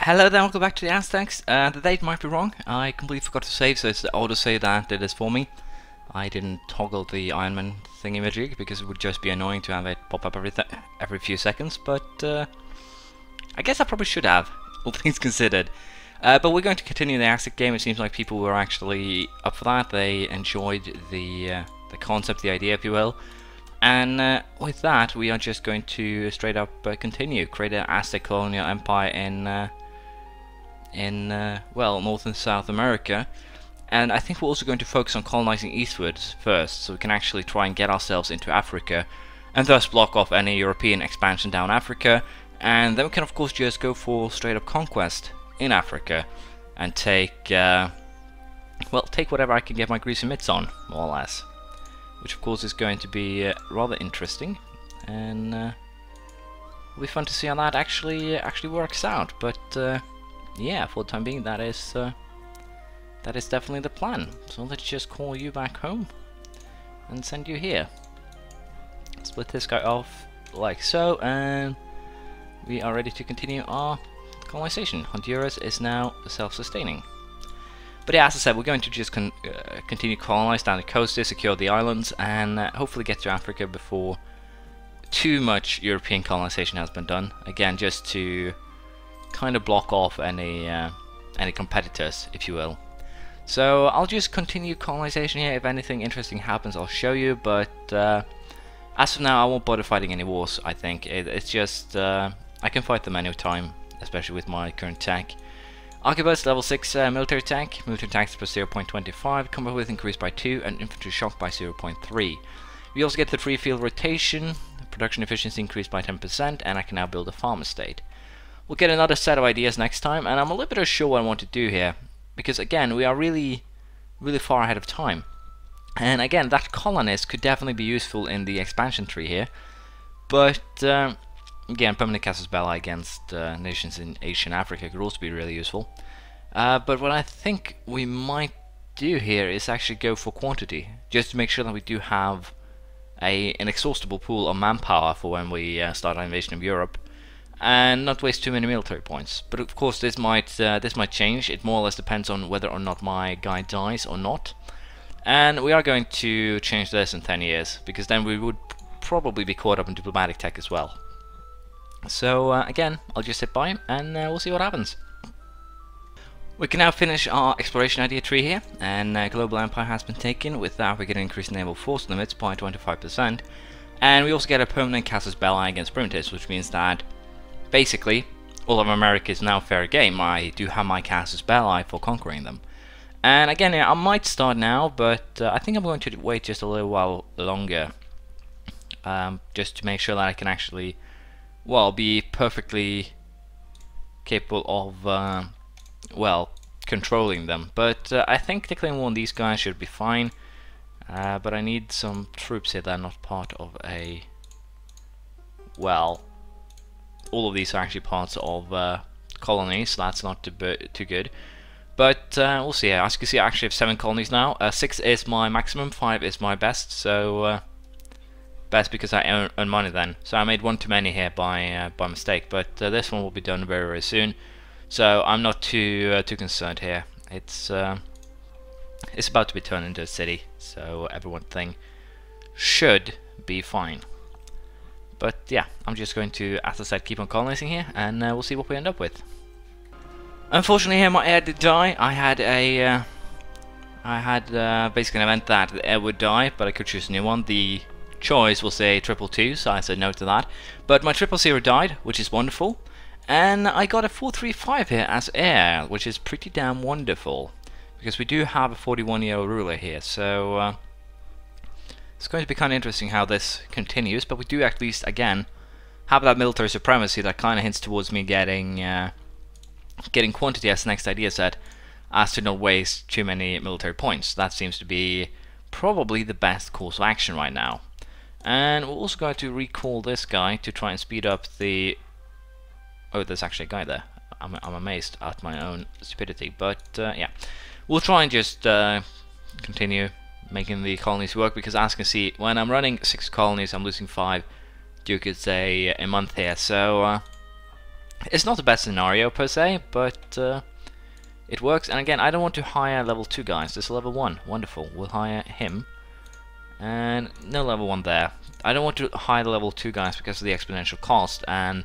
Hello there, welcome back to the Aztecs. The date might be wrong. I completely forgot to save, so it's the auto-save that did this for me. I didn't toggle the Iron Man thingy-majig because it would just be annoying to have it pop up every few seconds, but I guess I probably should have, all things considered. But we're going to continue the Aztec game. It seems like people were actually up for that. They enjoyed the concept, the idea, if you will. And with that, we are just going to straight up continue, create an Aztec colonial empire in well, North and South America. And I think we're also going to focus on colonizing eastwards first, so we can actually try and get ourselves into Africa, and thus block off any European expansion down Africa. And then we can of course just go for straight up conquest in Africa, and take well, take whatever I can get my greasy mitts on, more or less. Which of course is going to be rather interesting, and it'll be fun to see how that actually works out. But yeah, for the time being, that is definitely the plan. So let's just call you back home and send you here. Split this guy off like so, and we are ready to continue our colonization. Honduras is now self-sustaining. But yeah, as I said, we're going to just continue colonize down the coast, secure the islands, and hopefully get to Africa before too much European colonization has been done. Again, just to kind of block off any competitors, if you will. So I'll just continue colonization here. If anything interesting happens, I'll show you. But as of now, I won't bother fighting any wars. I think it's just I can fight them anytime, especially with my current tech. Arquebus level 6 military tank plus 0.25, combat width increased by 2, and infantry shock by 0.3. We also get the free field rotation, production efficiency increased by 10%, and I can now build a farm estate. We'll get another set of ideas next time, and I'm a little bit unsure what I want to do here, because again, we are really far ahead of time. And again, that colonist could definitely be useful in the expansion tree here, but again, permanent casus belli against nations in Asia and Africa could also be really useful. But what I think we might do here is actually go for quantity, just to make sure that we do have an inexhaustible pool of manpower for when we start our invasion of Europe, and not waste too many military points. But of course, this might change. It more or less depends on whether or not my guy dies or not. And we are going to change this in 10 years, because then we would probably be caught up in diplomatic tech as well. So again, I'll just sit by and we'll see what happens. We can now finish our exploration idea tree here, and global empire has been taken. With that, we get an increase in naval force limits by 25%, and we also get a permanent casus belli against primitives, which means that basically all of America is now fair game. I do have my casus belli for conquering them. And again, I might start now, but I think I'm going to wait just a little while longer, just to make sure that I can actually, well, be perfectly capable of, well, controlling them. But I think declaring war on these guys should be fine. But I need some troops here that are not part of a, well, all of these are actually parts of colonies, so that's not too good. But we'll see. As you can see, I actually have 7 colonies now. 6 is my maximum, 5 is my best, so best because I earn money then. So I made one too many here by mistake, but this one will be done very soon. So I'm not too concerned here. It's about to be turned into a city, so everything should be fine. But yeah, I'm just going to, as I said, keep on colonizing here, and we'll see what we end up with. Unfortunately, here my heir did die. I had basically an event that the heir would die, but I could choose a new one. The choice was a 222, so I said no to that. But my 000 died, which is wonderful, and I got a 435 here as heir, which is pretty damn wonderful, because we do have a 41-year-old ruler here. So it's going to be kind of interesting how this continues. But we do at least again have that military supremacy that kind of hints towards me getting quantity as the next idea set, as to not waste too many military points. That seems to be probably the best course of action right now. And we're also going to recall this guy to try and speed up the... Oh, there's actually a guy there. I'm amazed at my own stupidity. But yeah, we'll try and just continue making the colonies work, because as you can see, when I'm running 6 colonies, I'm losing 5 due to a month here. So It's not the best scenario per se, but it works. And again, I don't want to hire level 2 guys. This is level 1. Wonderful. We'll hire him. And no level 1 there. I don't want to hire the level 2 guys because of the exponential cost. And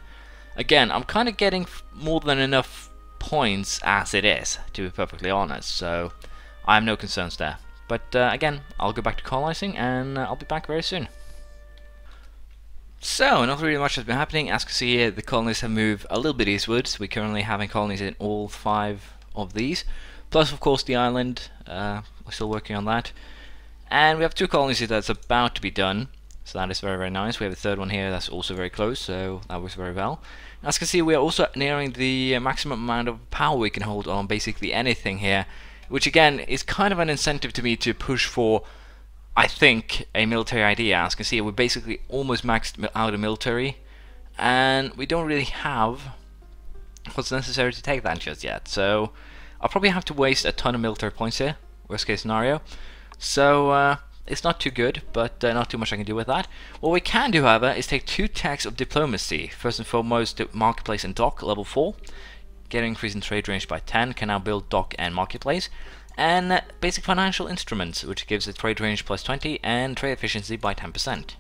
again, I'm kind of getting more than enough points as it is, to be perfectly honest. So I have no concerns there. But again, I'll go back to colonizing, and I'll be back very soon. So, not really much has been happening. As you can see here, the colonies have moved a little bit eastwards. We currently having colonies in all 5 of these. Plus, of course, the island. We're still working on that. And we have 2 colonies here that's about to be done. So that is very, very nice. We have a 3rd one here that's also very close, so that works very well. As you can see, we are also nearing the maximum amount of power we can hold on basically anything here. Which again, is kind of an incentive to me to push for, I think, a military idea. As you can see, we're basically almost maxed out of military, and we don't really have what's necessary to take that just yet. So I'll probably have to waste a ton of military points here, worst case scenario. So it's not too good, but not too much I can do with that. What we can do, however, is take 2 tags of diplomacy. First and foremost, the marketplace and dock, level 4. Get an increase in trade range by 10, can now build dock and marketplace. And basic financial instruments, which gives a trade range plus 20 and trade efficiency by 10%.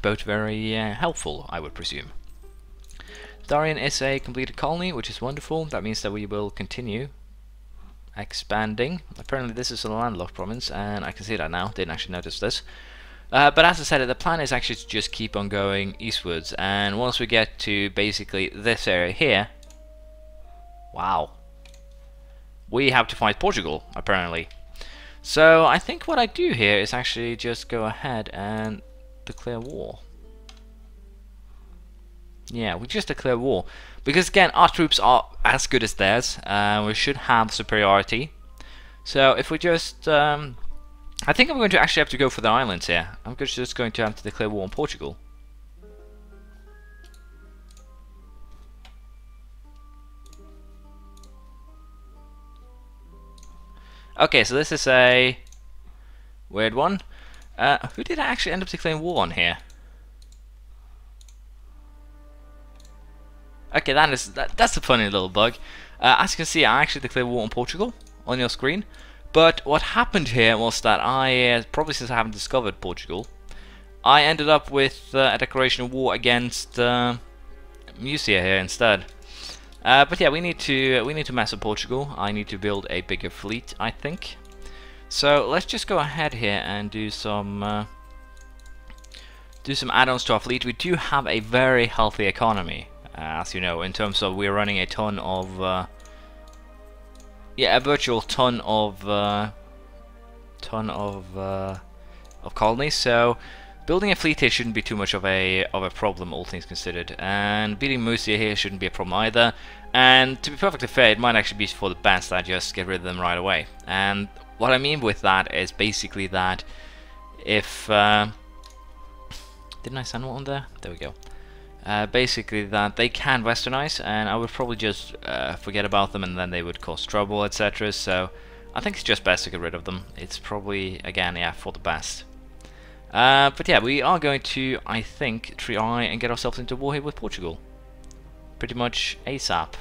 Both very helpful, I would presume. Darien is a completed colony, which is wonderful. That means that we will continue expanding. Apparently this is a landlocked province, and I can see that now. Didn't actually notice this. But as I said, the plan is actually to just keep on going eastwards, and once we get to basically this area here, wow, we have to fight Portugal, apparently. So I think what I do here is actually just go ahead and declare war. Yeah, we just declare war. Because again, our troops are as good as theirs. We should have superiority. So if we just... I think I'm going to actually have to go for the islands here. I'm just going to have to declare war on Portugal. Okay, so this is a weird one. Who did I actually end up declaring war on here? Okay, that's a funny little bug. As you can see, I actually declared war on Portugal on your screen. But what happened here was that I, probably since I haven't discovered Portugal, I ended up with a declaration of war against Musia here instead. But yeah, we need to mess with Portugal. I need to build a bigger fleet, I think. So let's just go ahead here and do some add-ons to our fleet. We do have a very healthy economy, as you know, in terms of we're running a ton of yeah, a virtual ton of colonies. So building a fleet here shouldn't be too much of a problem, all things considered. And beating Musia here shouldn't be a problem either. And to be perfectly fair, it might actually be for the best that I just get rid of them right away. And what I mean with that is basically that if didn't I send one there? There we go. Basically that they can westernize, and I would probably just forget about them, and then they would cause trouble, etc. So I think it's just best to get rid of them. It's probably, again, yeah, for the best. But yeah, we are going to, I think, try and get ourselves into war here with Portugal. Pretty much ASAP.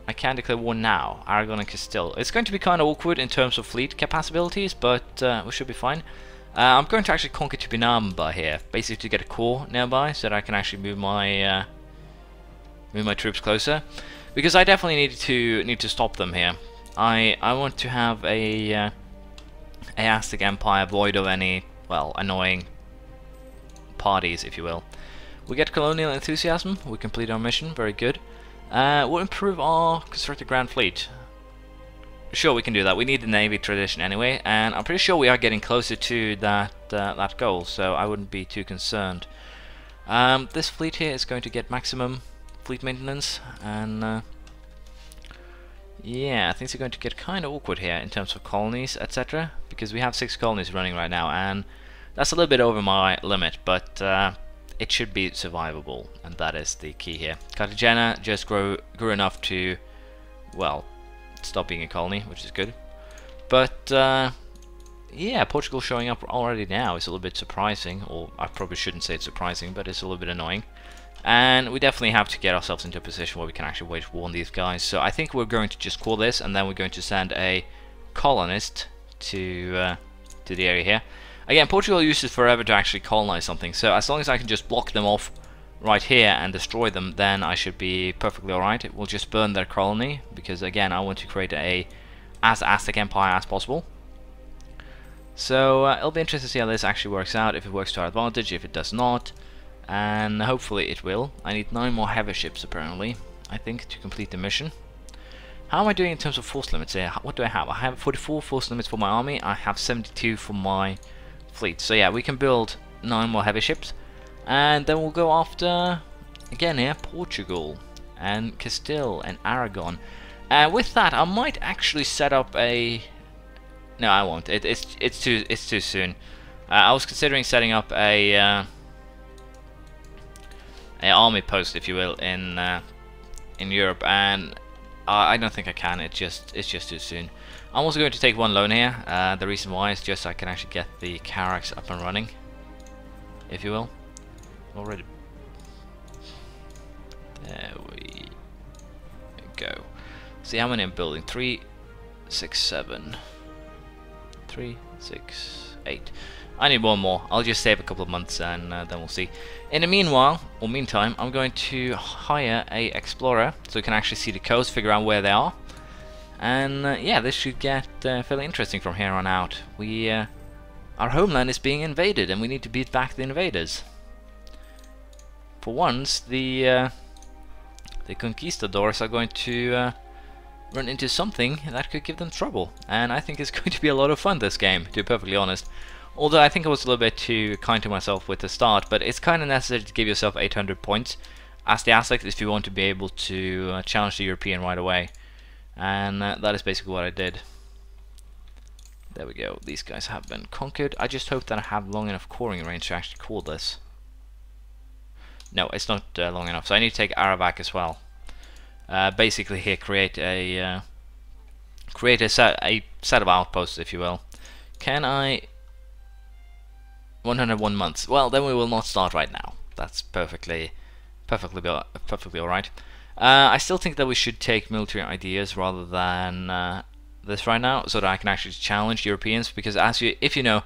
I can declare war now. Aragon and Castile. It's going to be kind of awkward in terms of fleet capabilities, but we should be fine. I'm going to actually conquer Tupinamba here, basically to get a core nearby, so that I can actually move my troops closer, because I definitely need to stop them here. I want to have a Aztec Empire void of any, well, annoying parties, if you will. We get colonial enthusiasm. We complete our mission. Very good. We'll improve our constructed Grand Fleet. Sure, we can do that. We need the Navy tradition anyway, and I'm pretty sure we are getting closer to that goal, so I wouldn't be too concerned. This fleet here is going to get maximum fleet maintenance, and yeah, things are going to get kind of awkward here in terms of colonies, etc. Because we have 6 colonies running right now, and that's a little bit over my limit, but it should be survivable, and that is the key here. Cartagena just grew enough to, well, stop being a colony, which is good. But yeah, Portugal showing up already now is a little bit surprising, or I probably shouldn't say it's surprising, but it's a little bit annoying. And we definitely have to get ourselves into a position where we can actually wage war on these guys. So I think we're going to just call this, and then we're going to send a colonist to the area here. Again, Portugal uses forever to actually colonize something, so as long as I can just block them off right here and destroy them, then I should be perfectly alright. We'll just burn their colony, because again, I want to create as Aztec empire as possible. So it'll be interesting to see how this actually works out, if it works to our advantage, if it does not, and hopefully it will. I need 9 more heavy ships apparently, I think, to complete the mission. How am I doing in terms of force limits here? What do I have? I have 44 force limits for my army, I have 72 for my fleet. So yeah, we can build 9 more heavy ships, and then we'll go after, again here, Portugal, and Castile, and Aragon. With that, I might actually set up a... No, I won't. It's too soon. I was considering setting up a army post, if you will, in Europe, and I don't think I can. It's just too soon. I'm also going to take one loan here. The reason why is just so I can actually get the Carax up and running, if you will. Already. There we go. See how many I'm building. 3, 6, 7. 3, 6, 8. I need one more. I'll just save a couple of months and then we'll see. In the meanwhile, or meantime, I'm going to hire a explorer so we can actually see the coast, figure out where they are. And yeah, this should get fairly interesting from here on out. Our homeland is being invaded and we need to beat back the invaders. For once, the conquistadors are going to run into something that could give them trouble, and I think it's going to be a lot of fun this game, to be perfectly honest. Although I think I was a little bit too kind to myself with the start, but it's kind of necessary to give yourself 800 points as the Aztecs if you want to be able to challenge the European right away, and that is basically what I did. There we go, these guys have been conquered. I just hope that I have long enough coring range to actually call this. No, it's not long enough, so I need to take Aravac as well. Basically here create a set of outposts, if you will. Can I 101 months? Well, then we will not start right now. That's perfectly alright. I still think that we should take military ideas rather than this right now, so that I can actually challenge Europeans, because if you know,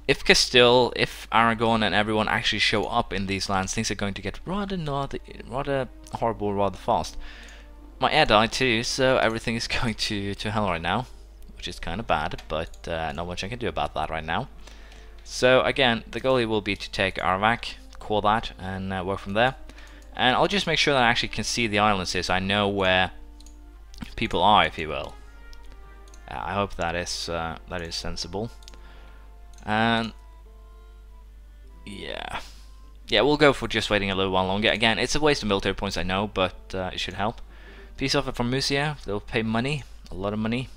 if Castile, if Aragon and everyone actually show up in these lands, things are going to get rather horrible rather fast. My air died too, so everything is going to hell right now, which is kind of bad, but not much I can do about that right now. So again, the goal will be to take Aravac, core that, and work from there. And I'll just make sure that I actually can see the islands here, so I know where people are, if you will. I hope that is sensible. And yeah, we'll go for just waiting a little while longer. Again, it's a waste of military points, I know, but it should help. Peace offer from Murcia. They'll pay money, a lot of money.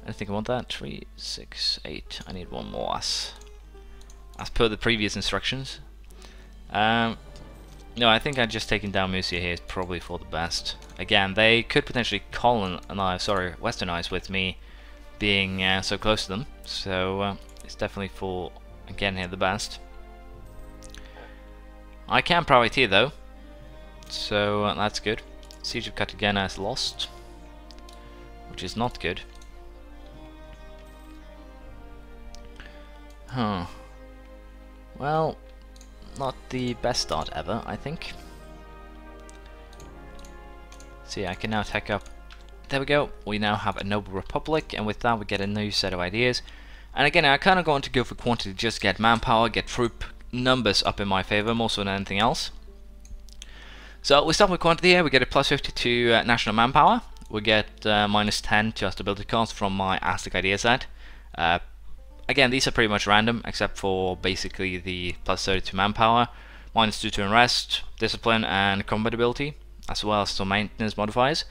I think I want that. 3, 6, 8. I need one more as per the previous instructions. No, I think I've just taken down Murcia here is probably for the best. Again, they could potentially westernize with me being so close to them. So it's definitely for, again here, the best. I can privateer though, so that's good. Siege of Cartagena is lost, which is not good. Huh. Well, not the best start ever, I think. See, I can now take up. There we go. We now have a noble republic, and with that we get a new set of ideas. And again, I kind of want to go for quantity, just get manpower, get troop numbers up in my favor more so than anything else. So we start with quantity here. We get a plus 50 to national manpower. We get minus 10 to stability cost from my Aztec idea set. Again, these are pretty much random, except for basically the plus 30 to manpower, minus 2 to unrest, discipline, and combat ability, as well as some maintenance modifiers.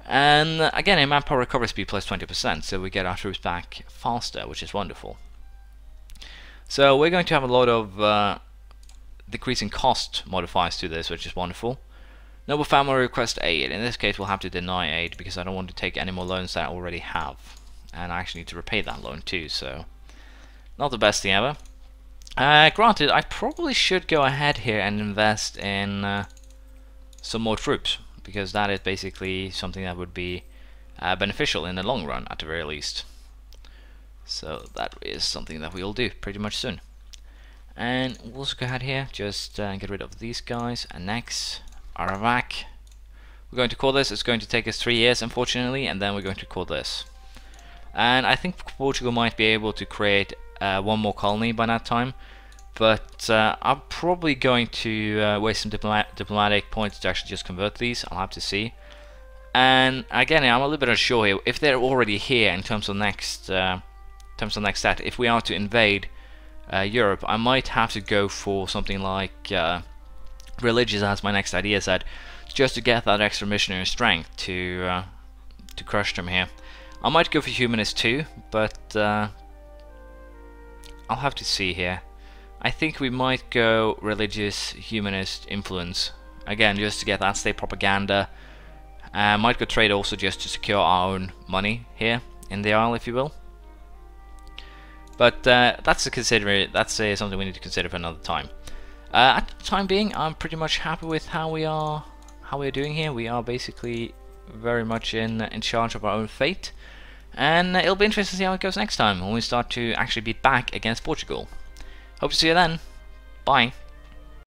And again, a manpower recovery speed plus 20%, so we get our troops back faster, which is wonderful. So we're going to have a lot of decreasing cost modifiers to this, which is wonderful. Noble family request aid. In this case, we'll have to deny aid because I don't want to take any more loans that I already have, and I actually need to repay that loan too. So not the best thing ever. Granted, I probably should go ahead here and invest in some more troops, because that is basically something that would be beneficial in the long run, at the very least. So that is something that we'll do pretty much soon. And we'll also go ahead here, just get rid of these guys, annex, Arawak. We're going to call this, it's going to take us 3 years unfortunately, and then we're going to call this. And I think Portugal might be able to create one more colony by that time, but I'm probably going to waste some diplomatic points to actually just convert these. I'll have to see. And again, I'm a little bit unsure here if they're already here in terms of next stat. If we are to invade Europe, I might have to go for something like religious as my next idea set, just to get that extra missionary strength to crush them here. I might go for humanist too, but I'll have to see here. I think we might go religious humanist influence again, just to get that state propaganda. Might go trade also just to secure our own money here in the Isle, if you will. But that's something we need to consider for another time. At the time being, I'm pretty much happy with how we're doing here. We are basically very much in charge of our own fate, and it'll be interesting to see how it goes next time when we start to actually beat back against Portugal. Hope to see you then. Bye.